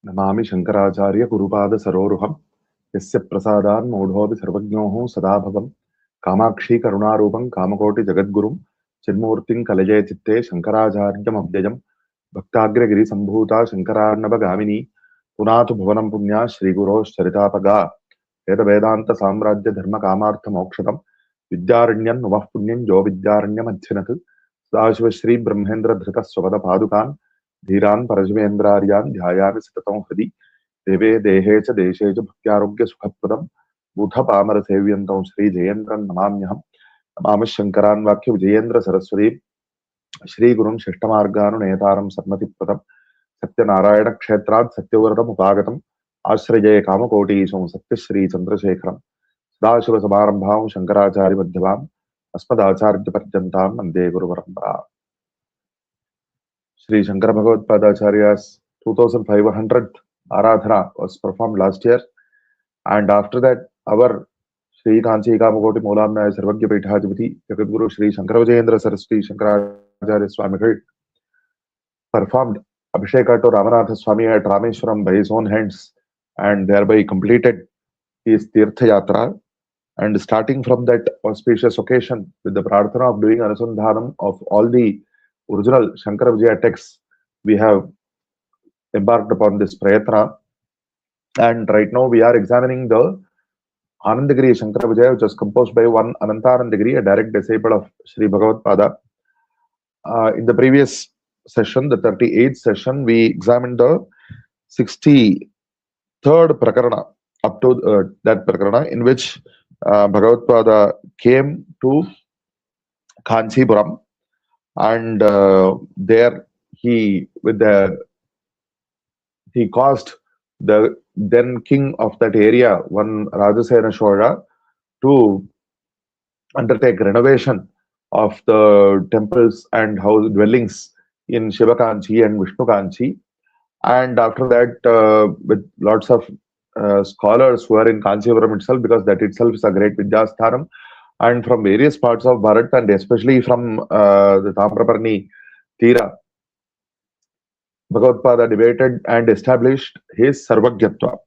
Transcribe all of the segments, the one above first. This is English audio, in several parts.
नमामि शंकराचार्य गुरुपाद सरोरुहम् यस्य प्रसादान् मूढोऽपि सर्वज्ञोः सदा भवम् कामाक्षी करुणारूपं कामकोटि जगद्गुरुं चिन्मूर्तिं कलये चित्ते शंकराचार्यमव्ययम् भक्ताग्रगिरिसम्भूता शंकरार्णवगामिनी पुनातु भुवनं पुण्या श्रीगुरोश्चरितापगा वेद साम्राज्य धर्म कामार्थ मोक्षदम् विद्यारण्यं नुमः पुण्यं जो विद्यारण्यमध्यनत् सदाशिव श्री ब्रह्मेन्द्र धृत स्वपद पादुकान् धीरान् परशिवेन्द्रार्यान् ध्यायामि सततं हृदि देवे देहे च देशे च भक्त्यारोग्य सुखप्रदं बूढ़पामर सेव्यन्तं श्री जयेन्द्रं नमाम्यहम् नमामि शंकरान् वाक्य विजयेन्द्र सरस्वती श्री गुरुं शिष्टमार्गानुनेतारं सन्मतिप्रदं सत्यनारायण क्षेत्रात् सत्यव्रतम् उपागतम् आश्रये कामकोटीशं सत्यश्री चंद्रशेखरं सदाशिव समारंभां शंकराचार्य मध्यमाम् अस्मदाचार्य पर्यन्तां वन्दे गुरुपरम्परा. Shri Shankara Bhagavatpāda Acharya's 2500th Aradhana was performed last year, and after that, our Shri Kanchi Kamakoti Moolamnaya Sarvagya Peethadipati Jagadguru Shri Shankara Vijayam Saraswati Shankaracharya Swamigal performed Abhisheka to Ramanatha Swami at Rameshwaram by his own hands, and thereby completed his Tirtha Yatra. And starting from that auspicious occasion, with the prarthana of doing Anusandhanam of all the original Shankara Vijaya texts, we have embarked upon this prayatna. And right now we are examining the Anandagiriya Shankara Vijaya, which was composed by one Anandagiriya, a direct disciple of Shri Bhagavatpāda. In the previous session, the 38th session, we examined the 63rd prakarana, up to that prakarana, in which Bhagavatpāda came to Kanchipuram, and there he caused the then king of that area, one Rajasena Chola, to undertake renovation of the temples and house dwellings in Shiva Kanchi and Vishnu Kanchi. And after that, with lots of scholars who are in Kanchipuram itself, because that itself is a great Vidyasthanam, and from various parts of Bharat, and especially from the Tamraparni Tira, Bhagavatpāda debated and established his Sarvagyatva.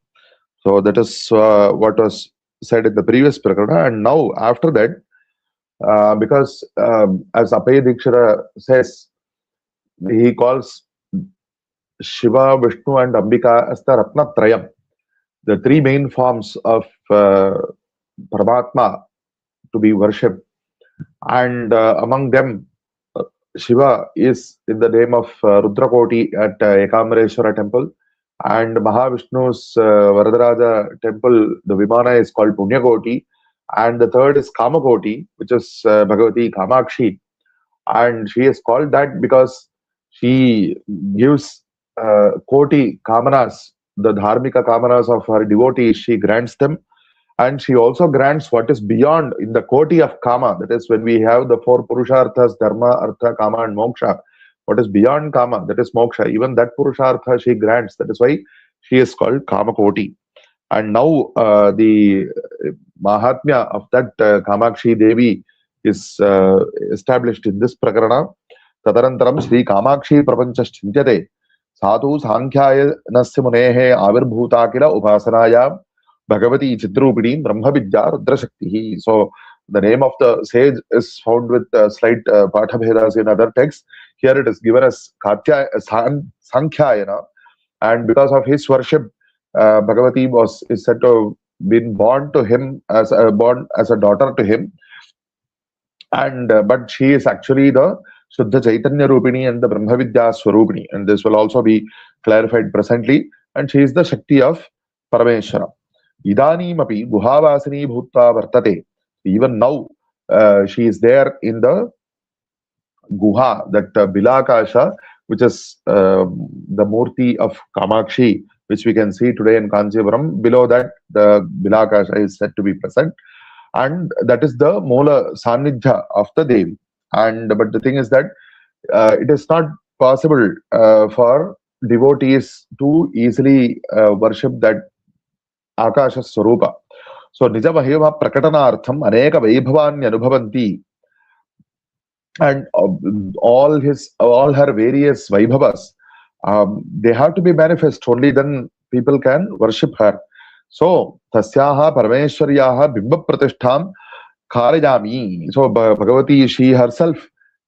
So that is what was said in the previous prakarana. And now after that, because as Apaya Dikshara says, he calls Shiva, Vishnu and Ambika as the Ratnatrayam, the three main forms of Paramatma to be worshipped. And among them, Shiva is in the name of Rudrakoti at Ekamareshwara temple, and Mahavishnu's Varadaraja temple, the Vimana, is called Punyakoti, and the third is Kamakoti, which is Bhagavati Kamakshi, and she is called that because she gives Koti Kamanas, the Dharmika Kamanas of her devotees, she grants them. And she also grants what is beyond in the Koti of Kama. That is when we have the four Purusharthas, Dharma, Artha, Kama and Moksha. What is beyond Kama, that is Moksha. Even that Purushartha she grants. That is why she is called Kama Koti. And now the Mahatmya of that Kamakshi Devi is established in this Prakarana. Tadarantaram Shri Kamakshi Prapanchas Chintyate Sadhu Sankhya Nasya Munehe Avirbhuta Kila Upasanaya Bhagavati Chitrupini Brahma Vidya Rudra Shakti. So the name of the sage is found with slight Pathabhedas in other texts. Here it is given as Sankhyayana, and because of his worship, Bhagavati is said to have been born to him as a daughter to him, and but she is actually the Shuddha Chaitanya Rupini and the Brahma Vidya Swarupini, and this will also be clarified presently. And she is the Shakti of Parameshwara. Idanimapi Guhavasini Bhutva Vartate. Even now, she is there in the Guha, that Bilakasha, which is the Murti of Kamakshi, which we can see today in Kanchipuram. Below that, the Bilakasha is said to be present, and that is the Mola Sanidhya of the Devi. But the thing is that it is not possible for devotees to easily worship that Akasha Swarupa. So Nija Mahima Prakatanartham Aneka Vaibhavanya Anubhavanti, and all her various Vaibhavas they have to be manifest, only then people can worship her. So tasyaha parameshwaryaha bimba pratishtham karayami. So Bhagavati, she herself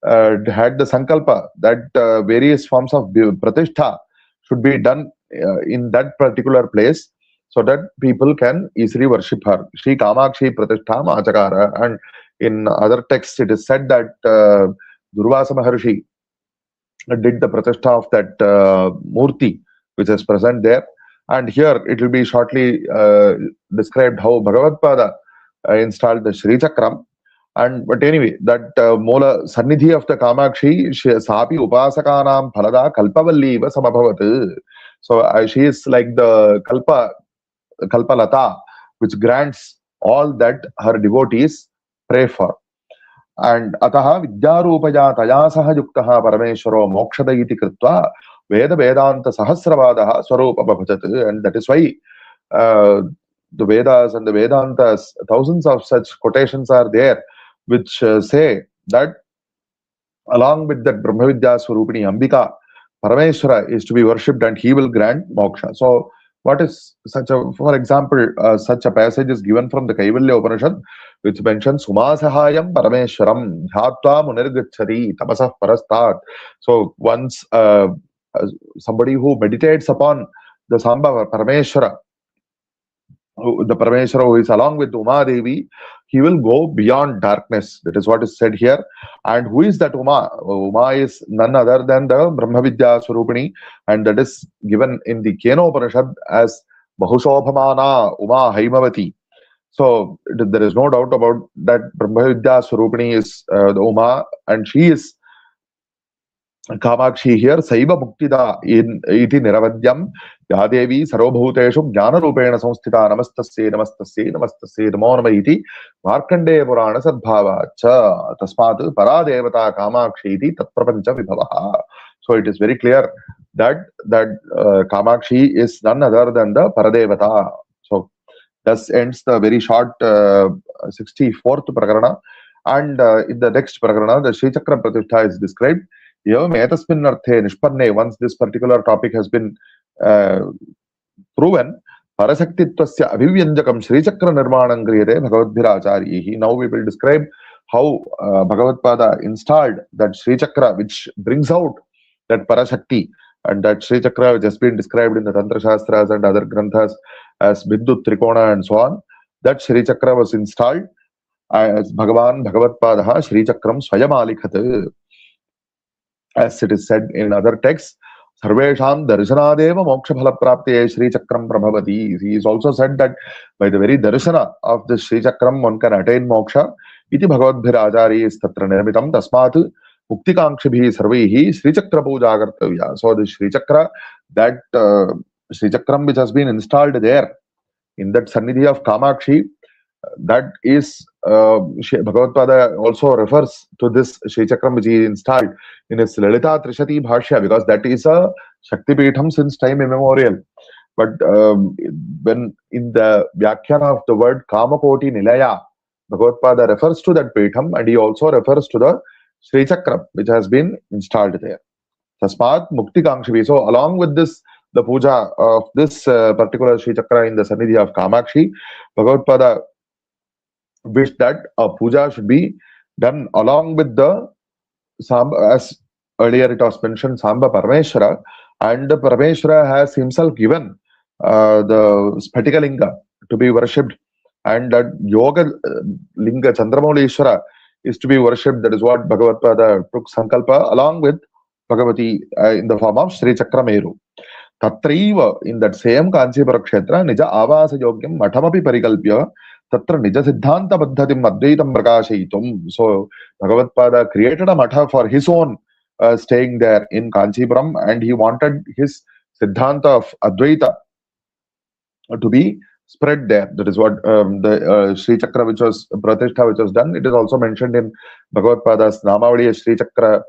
had the sankalpa that various forms of pratishtha should be done in that particular place, so that people can easily worship her. Shri Kamakshi Pratistham Achakara. And in other texts, it is said that Durvasa Maharshi did the pratishtha of that murti which is present there. And here it will be shortly described how Bhagavatpāda installed the Shri Chakram. And but anyway, that Mola Sannidhi of the Kamakshi, Sapi Upasakanam Phalada Kalpavalliva Samabhavat. So she is like the Kalpalata, which grants all that her devotees pray for. And Ataha Vidyarupaya Taya Saha Yuktaha Parameshwaro Mokshada iti Kritva Veda Vedanta Sahasravadaha Swarupa Bhajat. And that is why the Vedas and the Vedantas, thousands of such quotations are there which say that along with that Brahmavidya Swarupini Ambika, Parameshwara is to be worshipped and he will grant moksha. So what is such a, for example, such a passage is given from the Kaivalya Upanishad, which mentions Umasahayam Parameshwaram Dhyatva Munirgachari Tapasah Parastat. So once somebody who meditates upon the Sambhava Parameshwara, the Parameshwara who is along with Uma Devi, he will go beyond darkness. That is what is said here. And who is that Uma? Uma is none other than the Brahmavidya Swarupini, and that is given in the Keno Upanishad as Bahushobhamana Uma Haimavati. So there is no doubt about that. Brahmavidya Swarupini is the Uma, and she is Kamakshi here. Saiva Muktida in iti Niravadyam Yadevi Sarvabhuteshu Jnana Rupena Samsthita Namastasye Namastasye Namastasye Namo Nama iti Markandeya Purana Sadbhava cha Tasmat Paradevata Kamakshi iti Tatprapancha Vibhavaha. So it is very clear that Kamakshi is none other than the Paradevata. So thus ends the very short 64th Prakarana. And in the next Prakarana, the Shri Chakra Pratishtha is described. Once this particular topic has been proven, Parasaktittvasya Abhivyanjakam Shri Chakra Nirmanam Kriyate Bhagavatbhiracharyihi. Now we will describe how Bhagavatpāda installed that Shri Chakra, which brings out that Parashakti, and that Shri Chakra which has been described in the Tantra Shastras and other Granthas as Vidyut Trikona and so on. That Shri Chakra was installed as Bhagavan Bhagavatpāda Shri Chakram Swayamalikhat. As it is said in other texts, Sarvesham Darshanadeva Moksha Phalaprapte Shri Chakram Prabhavati. He is also said that by the very darshana of the Shri Chakram one can attain moksha. Iti Bhagavatbhiracharyi is tatra nirmitam tasmat muktikankshibhi sarvaihi Shri Chakra puja kartavya. So the Shri Chakra, that Shri Chakram which has been installed there in that Sannidhi of Kamakshi, that is Bhagavatpāda also refers to this Shri Chakram which he installed in his Lalita Trishati Bhashya, because that is a Shakti Peetham since time immemorial. But when in the Vyakhyana of the word Kamakoti Nilaya, Bhagavatpāda refers to that Peetham, and he also refers to the Shri Chakram which has been installed there. Tasmat Mukti Kangshivi. So along with this, the puja of this particular Shri Chakra in the Sannidhi of Kamakshi, Bhagavatpāda wish that a puja should be done along with the Samba, as earlier it was mentioned, Samba Parameshwara, and the Parameshwara has himself given the Spatika Linga to be worshipped, and that Yoga Linga Chandramaulishwara is to be worshipped. That is what Bhagavatpāda took Sankalpa along with Bhagavati in the form of Shri Chakra Meru. Tatraiva, in that same Kanchipura Kshetra, Nija Avasa Yogyam Mathamapi Parikalpya Tatra Nija Siddhanta Paddhatim Advaitam Prakashayitum. So Bhagavatpāda created a matha for his own staying there in Kanchipuram, and he wanted his Siddhanta of Advaita to be spread there. That is what the Shri Chakra which was Pratishtha which was done. It is also mentioned in Bhagavatpāda's Namavali Shri Chakra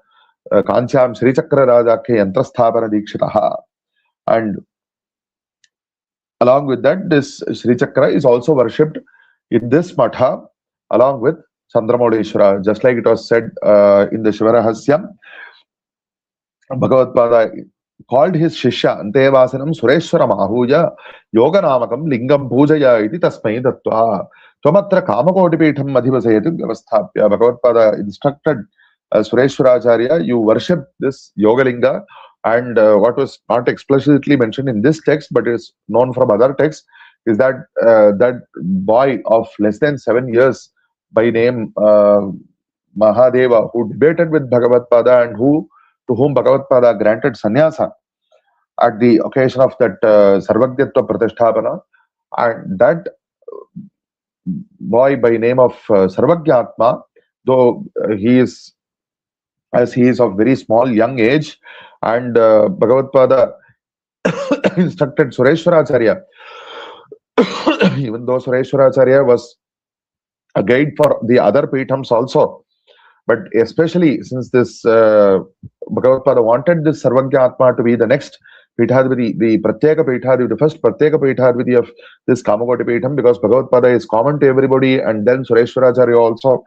Kancham Shri Chakra Rajakhe Yantrasthapana Dikshitaha. And along with that, this Shri Chakra is also worshipped in this matha along with Chandramaulishwara, just like it was said in the Shiva Rahasyam. Bhagavatpāda called his Shishya Antevasanam Sureshwaram Ahuja Yoganamakam Lingam Pujaya iti Tasmai Dattva Tvamatra Kamakotipitham Madhivasayati Vyavasthapya. Bhagavatpada instructed Sureshwaracharya, you worship this Yogalinga, and what was not explicitly mentioned in this text but is known from other texts is that that boy of less than 7 years by name Mahadeva, who debated with Bhagavatpada and to whom Bhagavatpada granted sannyasa at the occasion of that Sarvagyatva Pratisthapana, and that boy by name of Sarvagyatma, though he is of very small young age, and Bhagavatpada instructed Sureshwaracharya, even though Sureshwaracharya was a guide for the other Peethams also, but especially since this Bhagavatpada wanted this Sarvagyatma to be the next Peethadipati, the Pratyeka Peethadipati, the first Pratyeka Peethadipati of this Kamakoti Peetham, because Bhagavatpada is common to everybody, and then Sureshwaracharya also,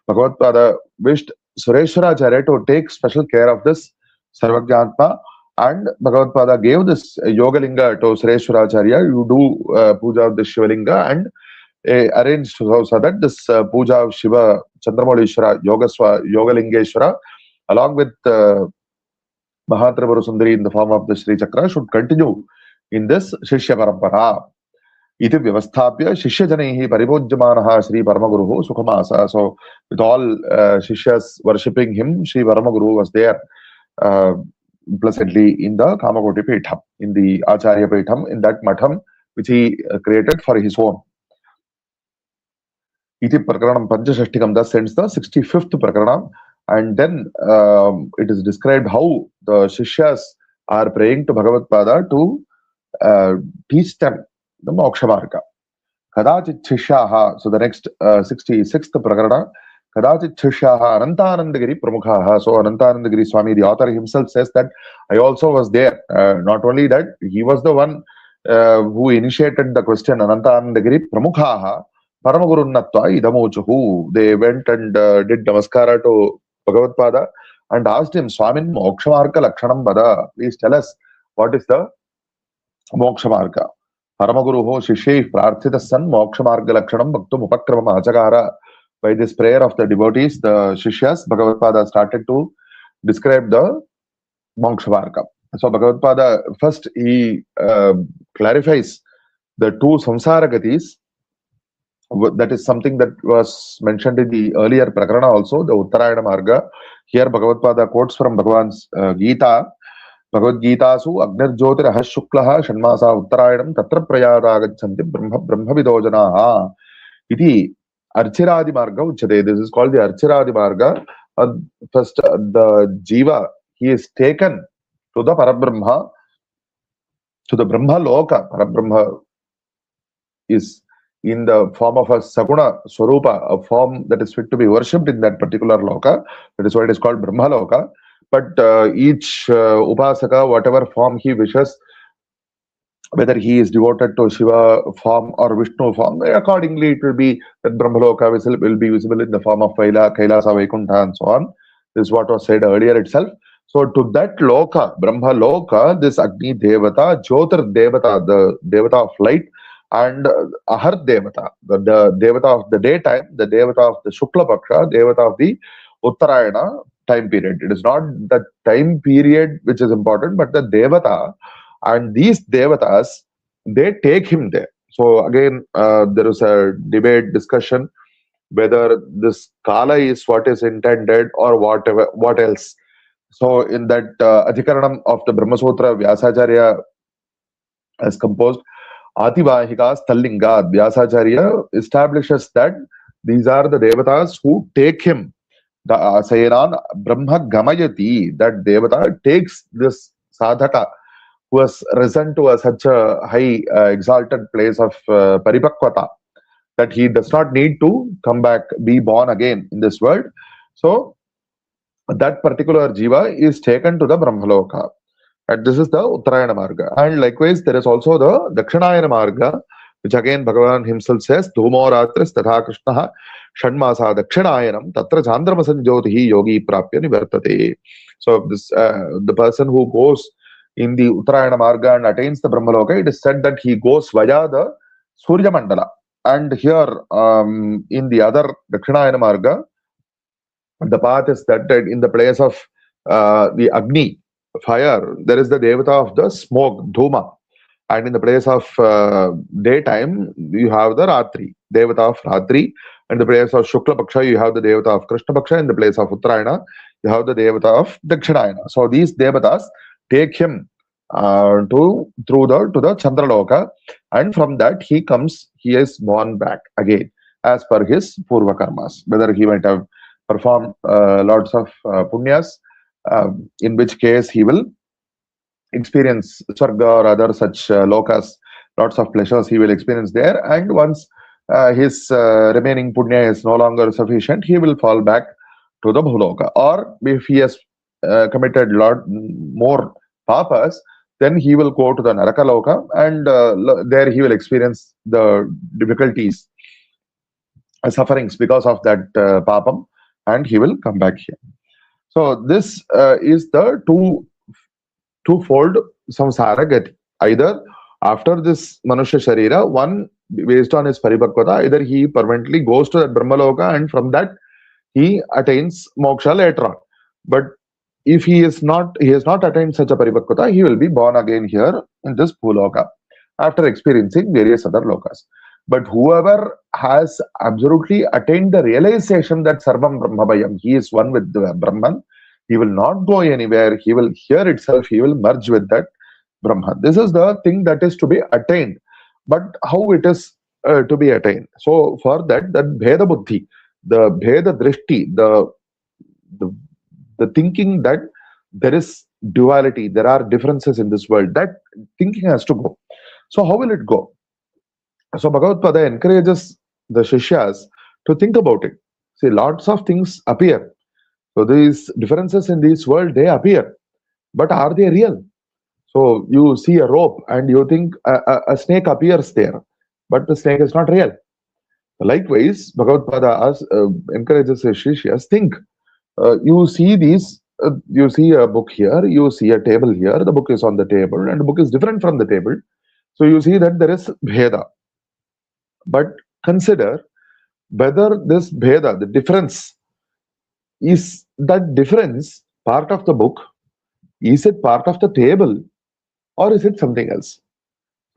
Bhagavatpada wished Sureshwaracharya to take special care of this Sarvagyatma, and Bhagavatpada gave this Yogalinga to Sureshwaracharya. You do puja of the Shivalinga and arranged so that this puja of Shiva Chandramolishwara Yogalingeshwara along with Mahatrabharu Sundari in the form of the Shri Chakra should continue in this Shishya Parampara. Iti Vyavasthapya Shishya Janehi Paribhojyamanaha Shri Paramaguru Sukhamasa. So with all Shishyas worshipping him, Shri Paramaguru was there pleasantly in the Kamakoti Peetham, in the Acharya Peetham, in that Matham which he created for his own. Iti Prakaranam Panchashashtikam thus ends the 65th Prakaranam, and then it is described how the Shishyas are praying to Bhagavatpada to teach them the Moksha Marga. Kadachit Shishyaha, so the next 66th Prakarana, Kadachit Shishyaha Anandagiri Pramukhaha. So Anandagiri Swami, the author himself, says that I also was there. Not only that, he was the one who initiated the question, Anandagiri Pramukhaha Paramagurunnatva Idamochuhu. They went and did Namaskara to Bhagavatpada and asked him, Swamin Moksha Marga Lakshanam Bada. Please tell us what is the Moksha Marga. Paramaguruho Shishye Prarthita San Moksha Marga Lakshanam Bhaktum Upakramam Achakara. By this prayer of the devotees, the Shishyas, Bhagavatpada started to describe the Moksha Marga. So Bhagavatpada first he clarifies the two samsara gatis. That is something that was mentioned in the earlier Prakarana also, the Uttarayana Marga. Here Bhagavatpada quotes from Bhagavan's Gita. Bhagavad Gita su Agnar Jyotir Ahas Shuklaha Shanmasa Uttarayanam Tatra Prayaragachanti Brahma Vidojanaha. Iti Archiradi Marga Uchade. This is called the Archiradi Marga. First, the Jiva, he is taken to the Parabrahma, to the Brahma Loka. Parabrahma is in the form of a Saguna Swarupa, a form that is fit to be worshipped in that particular Loka. That is why it is called Brahma Loka. But each Upasaka, whatever form he wishes, whether he is devoted to Shiva form or Vishnu form, accordingly it will be that Brahmaloka will be visible in the form of Kailasa, Vaikuntha and so on. This is what was said earlier itself. So to that Loka, Brahma Loka, this Agni Devata, Jyotir Devata, the Devata of light, and Ahar Devata, the Devata of the daytime, the Devata of the Shukla Paksha, Devata of the Uttarayana time period. It is not the time period which is important, but the Devata. And these Devatas, they take him there. So again, there is a debate, discussion, whether this Kala is what is intended or whatever, what else. So in that Adhikaranam of the Brahma Sutra, Vyasacharya has composed Ativahika Stallinga. Vyasacharya establishes that these are the Devatas who take him. The Sayanan Brahma Gamayati, that Devata takes this Sadhaka who has risen to such a high exalted place of Paripakvata, that he does not need to come back, be born again in this world. So that particular Jiva is taken to the Brahmaloka. And this is the Uttarayana Marga. And likewise, there is also the Dakshinayana Marga, which again Bhagavan himself says, Dhumo Ratris Tatha Krishnaha Shanmasa Dakshinayanam Tatra Chandrama Sanjyotihi Yogi Prapya Nivartate. So this the person who goes in the Uttarayana Marga and attains the Brahmaloka, it is said that he goes via the Surya Mandala. And here in the other Dakshinayana Marga, the path is that in the place of the Agni, fire, there is the Devata of the smoke, Dhuma. And in the place of daytime, you have the Ratri, Devata of Ratri. In the place of Shukla Paksha, you have the Devata of Krishna Paksha. In the place of Uttarayana, you have the Devata of Dakshinayana. So these Devatas take him to the Chandraloka, and from that he is born back again as per his Purva Karmas. Whether he might have performed lots of punyas, in which case he will experience Swarga or other such lokas, lots of pleasures he will experience there, and once his remaining punya is no longer sufficient, he will fall back to the Bhuloka. Or if he has committed lot more papas, then he will go to the Narakaloka, and there he will experience the difficulties, sufferings because of that papam, and he will come back here. So this is the twofold samsara gati. Either after this Manusha Sharira, one based on his Paribhakvata, either he permanently goes to that Brahmaloka and from that he attains moksha later on. But if he has not attained such a Paribhakvata, he will be born again here in this Bhuloka after experiencing various other lokas. But whoever has absolutely attained the realization that Sarvam Brahmabhayam, he is one with the Brahman, he will not go anywhere, he will hear itself, he will merge with that Brahman. This is the thing that is to be attained. But how it is to be attained? So for that Veda Buddhi, the Veda Drishti, the thinking that there is duality, there are differences in this world, that thinking has to go. So how will it go? So Bhagavatpāda encourages the Shishyas to think about it. See, lots of things appear. So these differences in this world, they appear. But are they real? So you see a rope and you think a snake appears there, but the snake is not real. Likewise, Bhagavatpāda encourages his Shishyas, think. You see these, you see a book here, you see a table here, the book is on the table and the book is different from the table. So you see that there is Veda. But consider whether this Veda, the difference, is that difference part of the book? Is it part of the table? Or is it something else?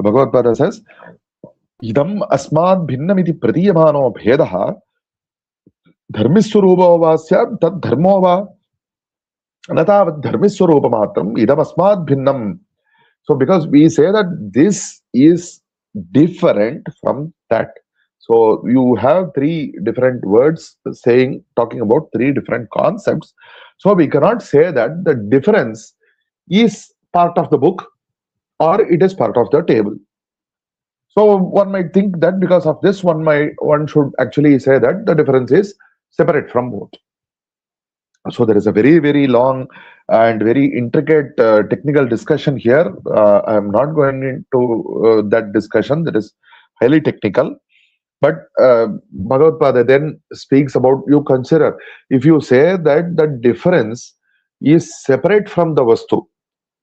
Bhagavatpāda says, idam asmad bhinnamiti pratiyamano bhedaha dharmiswarupa vasyat tad dharmo va anatavat dharmiswarupa matram idam asmad bhinnam. So because we say that this is different from that. So you have three different words talking about three different concepts. So we cannot say that the difference is part of the book or it is part of the table. So one might think that because of this, one should actually say that the difference is separate from both. So there is a very, very long and very intricate technical discussion here. I am not going into that discussion. That is highly technical. But Bhagavatpāda then speaks about, you consider, if you say that the difference is separate from the Vastu,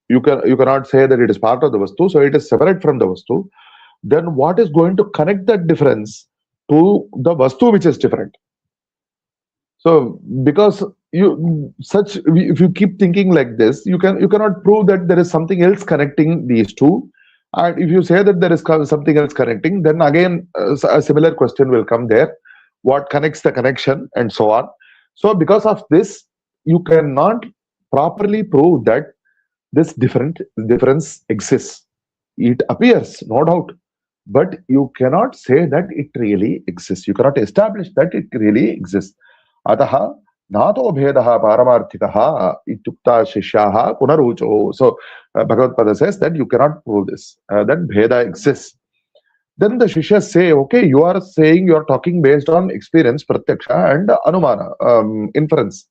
you cannot say that it is part of the Vastu, so it is separate from the Vastu, then what is going to connect that difference to the Vastu which is different? So because if you keep thinking like this, you cannot prove that there is something else connecting these two. And if you say that there is something else connecting, then again a similar question will come there. What connects the connection and so on. So because of this, you cannot properly prove that this difference exists. It appears, no doubt, but you cannot say that it really exists. You cannot establish that it really exists. Ataha nato bhedaha paramarthikaha itukta shishyaha punarucho. So Bhagavatpāda says that you cannot prove this, that bheda exists. Then the Shishyas say, okay, you are saying you are talking based on experience, pratyaksha and anumana, inference.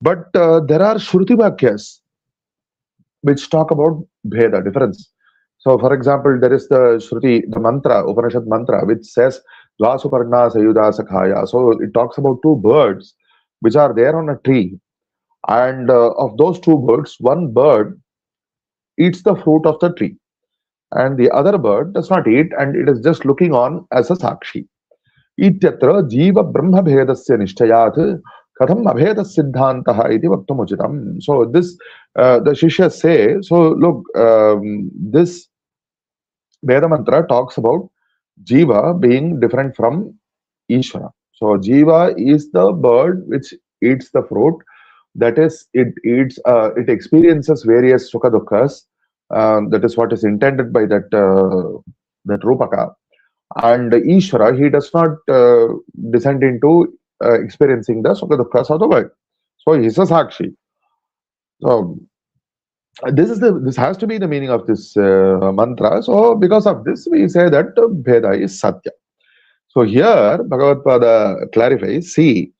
But there are Shruti Vakyas which talk about bheda, difference. So for example, there is the Shruti, the mantra, Upanishad mantra, which says Dvasuparna Sayuda Sakhaya. So it talks about two birds which are there on a tree. And of those two birds, one bird eats the fruit of the tree, and the other bird does not eat, and it is just looking on as a sakshi. Ityatra jiva brahma bhedasya nishtayat katham abheda siddhantah iti vaktum uchitam. So this, the Shishya say, so look, this Veda mantra talks about jiva being different from Ishvara. So jiva is the bird which eats the fruit. That is, it eats, it experiences various sukha dukkha's. That is what is intended by that rupaka. And Ishvara, he does not descend into experiencing the sukha dukkha's of the world. So he is a sakshi. So this has to be the meaning of this mantra. So because of this, we say that Veda is Satya. So here Bhagavatpāda clarifies, see,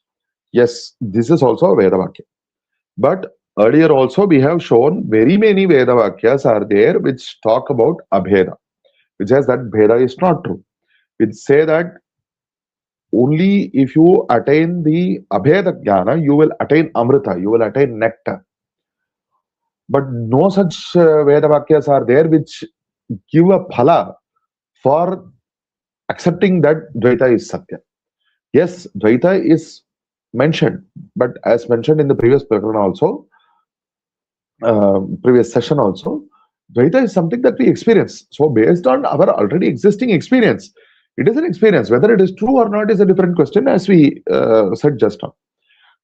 yes, this is also a Veda Vakya. But earlier also we have shown very many Veda Vakyas are there which talk about Abheda, which says that Veda is not true. Which say that only if you attain the Abheda Jnana, you will attain Amrita, you will attain nectar. But no such Veda Vakyas are there which give a phala for accepting that Dvaita is Satya. Yes, Dvaita is mentioned, but as mentioned in the previous prakarana also, previous session also, Dvaita is something that we experience. So based on our already existing experience, it is an experience. Whether it is true or not is a different question, as we said just now.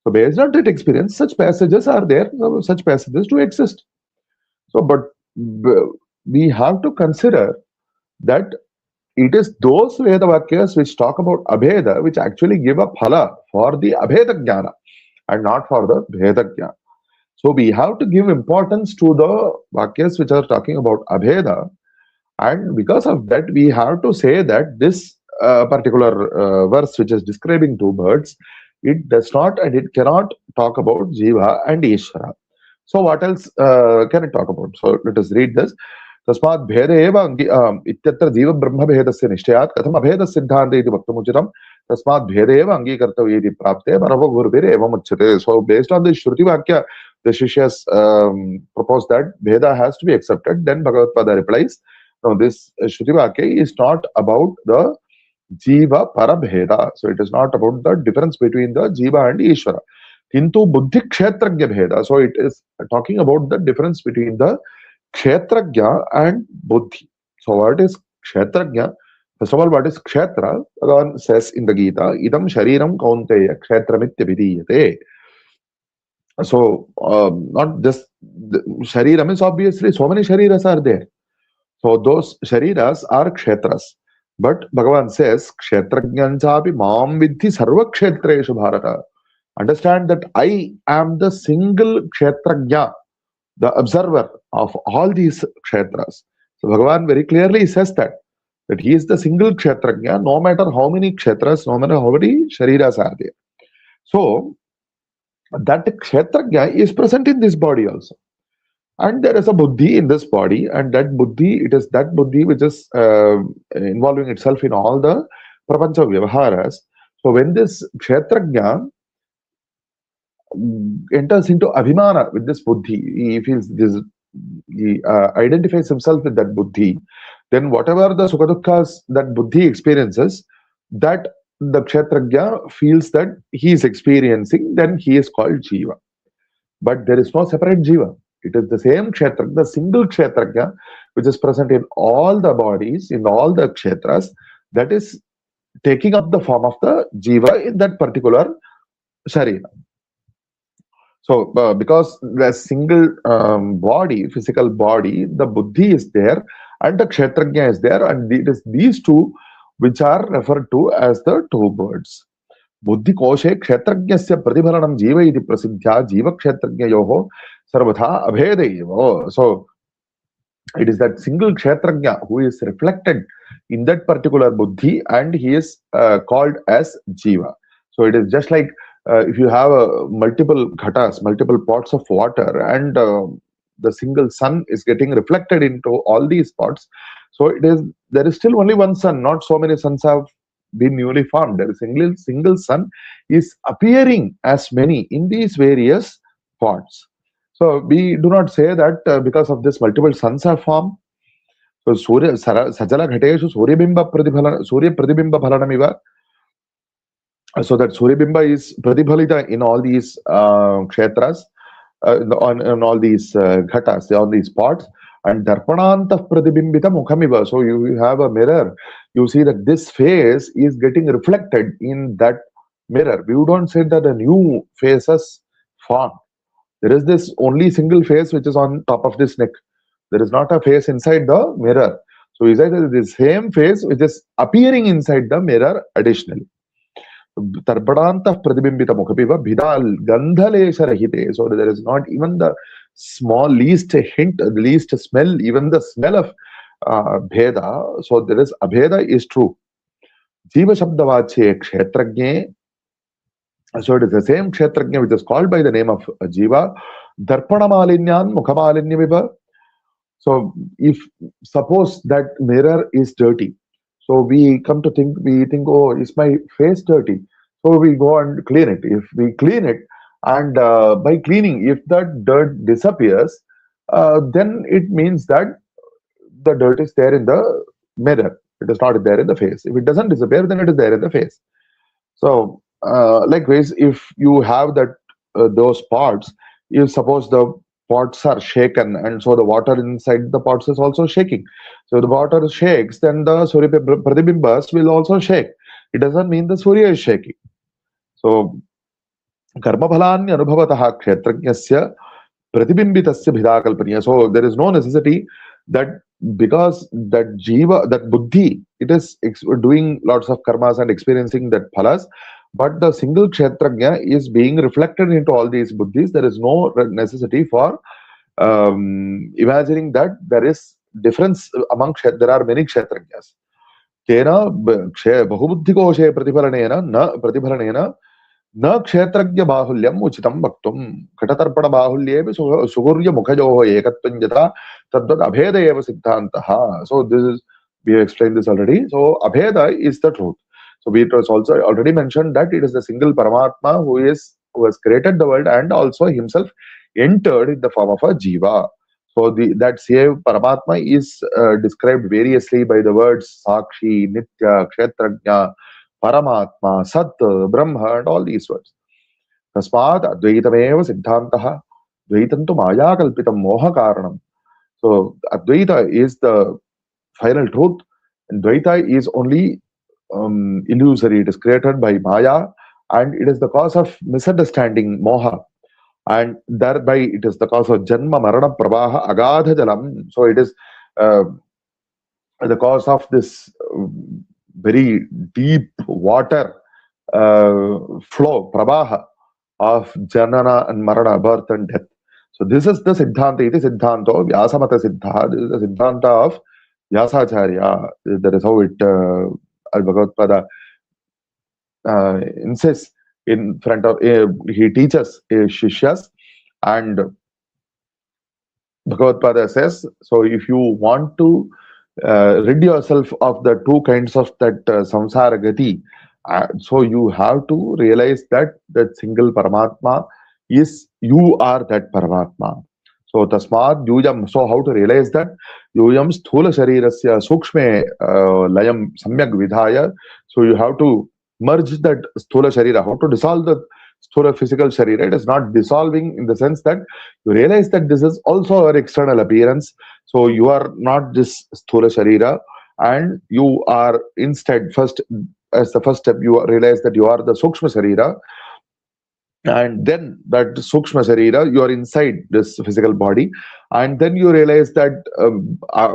So based on that experience, such passages are there, such passages do exist. So, but we have to consider that it is those Veda Vakyas which talk about Abheda which actually give a phala for the Abheda Jnana and not for the Bheda Jnana. So we have to give importance to the Vakyas which are talking about Abheda, and because of that we have to say that this particular verse which is describing two birds, it does not and it cannot talk about Jiva and Ishvara. So what else can it talk about? So let us read this. तस्मात् भेद एव इत्यत्र जीव ब्रह्म भेदस्य निश्चयात् कथम अभेद सिद्धान्ते इति वक्तुमुचितम् तस्मात् भेद एव अंगीकर्तव्य इति प्राप्ते परमगुरुभिः एवम् उच्यते. So based on the Shruti Vakya, the Shishyas propose that Veda has to be accepted. Then Bhagavatpāda replies, no, this Shruti Vakya is not about the Jiva Parabheda. So it is not about the difference between the Jiva and Ishvara. Kintu Buddhi Kshetragya Bheda. So it is talking about the difference between the Kshetragya and Buddhi. So what is Kshetragya? First of all, what is Kshetra? Bhagavan says in the Gita, Idam Shariram Kaunteya Kshetramitya Vidiyate. So not just Shariram is obviously so many Shariras are there. So those Shariras are Kshetras. But Bhagavan says, Kshetrajnanchapi Mam Vidhi Sarva Kshetreshu Bharata. Understand that I am the single Kshetrajna, the observer of all these kshetras. So Bhagavan very clearly says that he is the single kshetrajna, no matter how many kshetras, no matter how many shariras are there. So that kshetrajna is present in this body also. And there is a buddhi in this body, and that buddhi, it is that buddhi which is involving itself in all the prapancha vyavaharas. So when this kshetrajna enters into abhimana with this buddhi, he feels this, he identifies himself with that buddhi, then whatever the sukha dukkha's that buddhi experiences, that the kshetrajna feels that he is experiencing, then he is called jiva. But there is no separate jiva. It is the same kshetrajna, the single kshetrajna, which is present in all the bodies, in all the kshetras, that is taking up the form of the jiva in that particular sharira. So, because the single body, physical body, the buddhi is there and the kshetrajna is there, and it is these two which are referred to as the two birds. Buddhi koshe kshetrajnasya pratibharanam jiva iti prasidhya jiva kshetrajnayoho sarvatha abhedeyo. So, it is that single kshetrajna who is reflected in that particular buddhi, and he is called as jiva. So, it is just like if you have multiple ghatas, multiple pots of water, and the single sun is getting reflected into all these pots. So there is still only one sun, not so many suns have been newly formed. There is a single sun is appearing as many in these various pots. So we do not say that because of this multiple suns have formed. So Surya Sajala Ghateshu Surya Bimba Pradibhala Surya Pradibimba Bhalanamiva. So that Surya Bimba is Pradibhalita in all these kshetras, on all these ghatas, on these spots. And Darpananta Pradibimbita Mukhamiva. So you have a mirror. You see that this face is getting reflected in that mirror. We don't say that a new face has formed. There is this only single face which is on top of this neck. There is not a face inside the mirror. So is either the same face which is appearing inside the mirror additionally. Tarpadanta Pradibimbita Mukhapiva Bhidal Gandhalesha Rahite. So there is not even the small least hint, the least smell, even the smell of Bheda. So there is Abheda is true. Jiva Shabdavache Kshetragne. So it is the same Kshetrajna which is called by the name of Jiva. Darpana Malinyan Mukhamalinyamiva. So if suppose that mirror is dirty, so we come to think, oh, is my face dirty? So we go and clean it. If we clean it, and by cleaning, if that dirt disappears, then it means that the dirt is there in the mirror. It is not there in the face. If it doesn't disappear, then it is there in the face. So likewise, if you have that those pots, if suppose the pots are shaken, and so the water inside the pots is also shaking. So the water shakes, then the Surya Pradibimbas will also shake. It doesn't mean the Surya is shaking. So Karma Bhalanya Anubhavataha Kshetrajnasya Pratibimbitasya Bhidakalpaniya. So there is no necessity that because that Jiva, that Buddhi, it is doing lots of karmas and experiencing that phalas, but the single Kshetrajna is being reflected into all these buddhis. There is no necessity for imagining that there is difference among there are many Kshetrajnas. Tena Bahubuddhikoshe Pratibhalanena na Kshetrajna Bahulyam Uchitam Bhaktum Katatarpada Bahulyevi Sugurya Mukhajoho Ekatpanjata Tadvat Abheda Eva Siddhantaha. So this is, we have explained this already. So Abheda is the truth. So we was also already mentioned that it is the single Paramatma who has created the world and also himself entered in the form of a Jiva. So that same Paramatma is described variously by the words Sakshi, Nitya, Kshetrajna, Paramatma, Sat, Brahma, and all these words. Tasmad Advaitameva Siddhantaha Dvaitantu Maya Kalpitam Moha Karanam. So Advaita is the final truth, and Dvaita is only illusory. It is created by Maya, and it is the cause of misunderstanding, Moha, and thereby it is the cause of Janma Marana Prabaha Agadha Jalam. So it is the cause of this very deep water flow, Prabaha, of Janana and Marana, birth and death. So this is the Siddhanta. It is Siddhanto Vyasamata Siddha. This is the Siddhanta of Vyasacharya. That is how it Bhagavatpāda insists in front of, he teaches Shishyas, and Bhagavatpāda says, so if you want to rid yourself of the two kinds of that samsara gati, so you have to realize that that single Paramatma is, you are that Paramatma. So tasmad yujam. So how to realize that? Yujam sthula sharirasya sukshme layam samyak vidhaya. So you have to merge that sthula sharira. How to dissolve the sthula physical sharira? It is not dissolving in the sense that you realize that this is also our external appearance. So you are not this sthula sharira, and you are instead, first, as the first step, you realize that you are the sukshma sharira. And then that sukshma sharira, you are inside this physical body, and then you realize that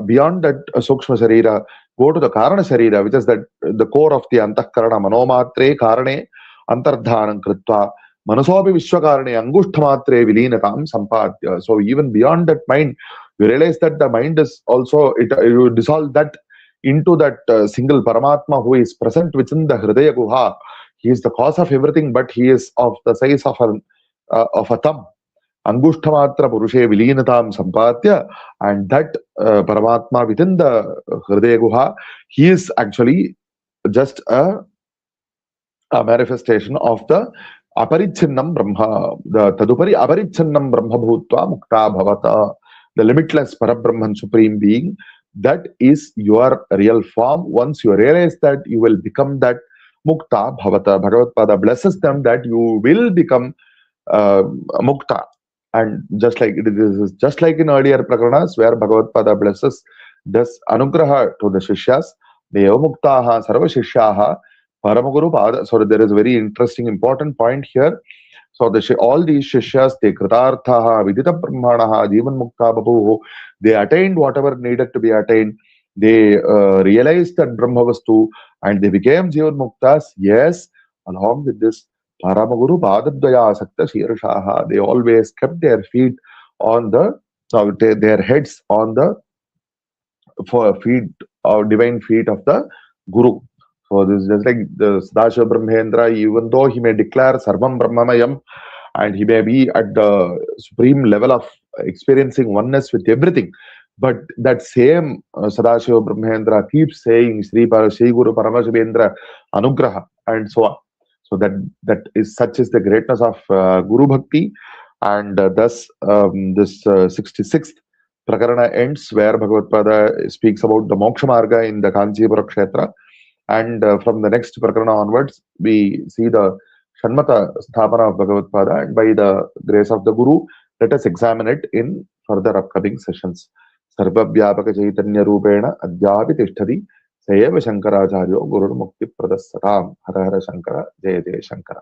beyond that sukshma sharira, go to the karana sharira, which is that the core of the antahkarana, manomatre karane antardhanam kritva manasopi vishwakarane angushtamatre vilinatam sampadya. So even beyond that mind, you realize that the mind is also, you dissolve that into that single Paramatma who is present within the Hridaya Guha. He is the cause of everything, but he is of the size of a thumb. Angushtamatra Purushe Vilinatam Sampatya, and that Paramatma within the Hridaya Guha, he is actually just a manifestation of the Aparichinnam Brahma, the Tadupari Aparichinnam Brahma Bhutva Mukta Bhavata, the limitless Parabrahman Supreme Being, that is your real form. Once you realize that, you will become that Mukta Bhavata. Bhagavatpāda blesses them that you will become Mukta. And just like it is, just like in earlier Prakaranas where Bhagavatpāda blesses this Anugraha to the Shishyas, Deva Muktaha Sarva Shishyaha Paramaguru Pada. So there is a very interesting, important point here. So all these Shishyas, they Kritarthaha, Vidita Brahmanaha, Jivan Mukta Babu, they attained whatever needed to be attained. They realized that Brahmavastu and they became Jivan Muktas. Yes, along with this Paramaguru Padadvaya Sakta Shirshaha, they always kept their feet on the, their heads on the feet or divine feet of the Guru. So this is just like the Sadashiva Brahmendra, even though he may declare Sarvam Brahmamayam and he may be at the supreme level of experiencing oneness with everything, but that same Sadashiva Brahmendra keeps saying Shri Guru Paramashabhendra Anugraha and so on. So that is such is the greatness of Guru Bhakti, and thus this 66th Prakarana ends where Bhagavatpāda speaks about the Moksha Marga in the Kanchipura Kshetra. And from the next Prakarana onwards, we see the Shanmata Sthapana of Bhagavatpāda, and by the grace of the Guru, let us examine it in further upcoming sessions. Sarva Vyapaka Chaitanya Rupena Adhyapi Tishtadi Sayeva Shankaracharyo Gurur Mukti Pradasatam. Hara Hara Shankara, Jaya Jaya Shankara.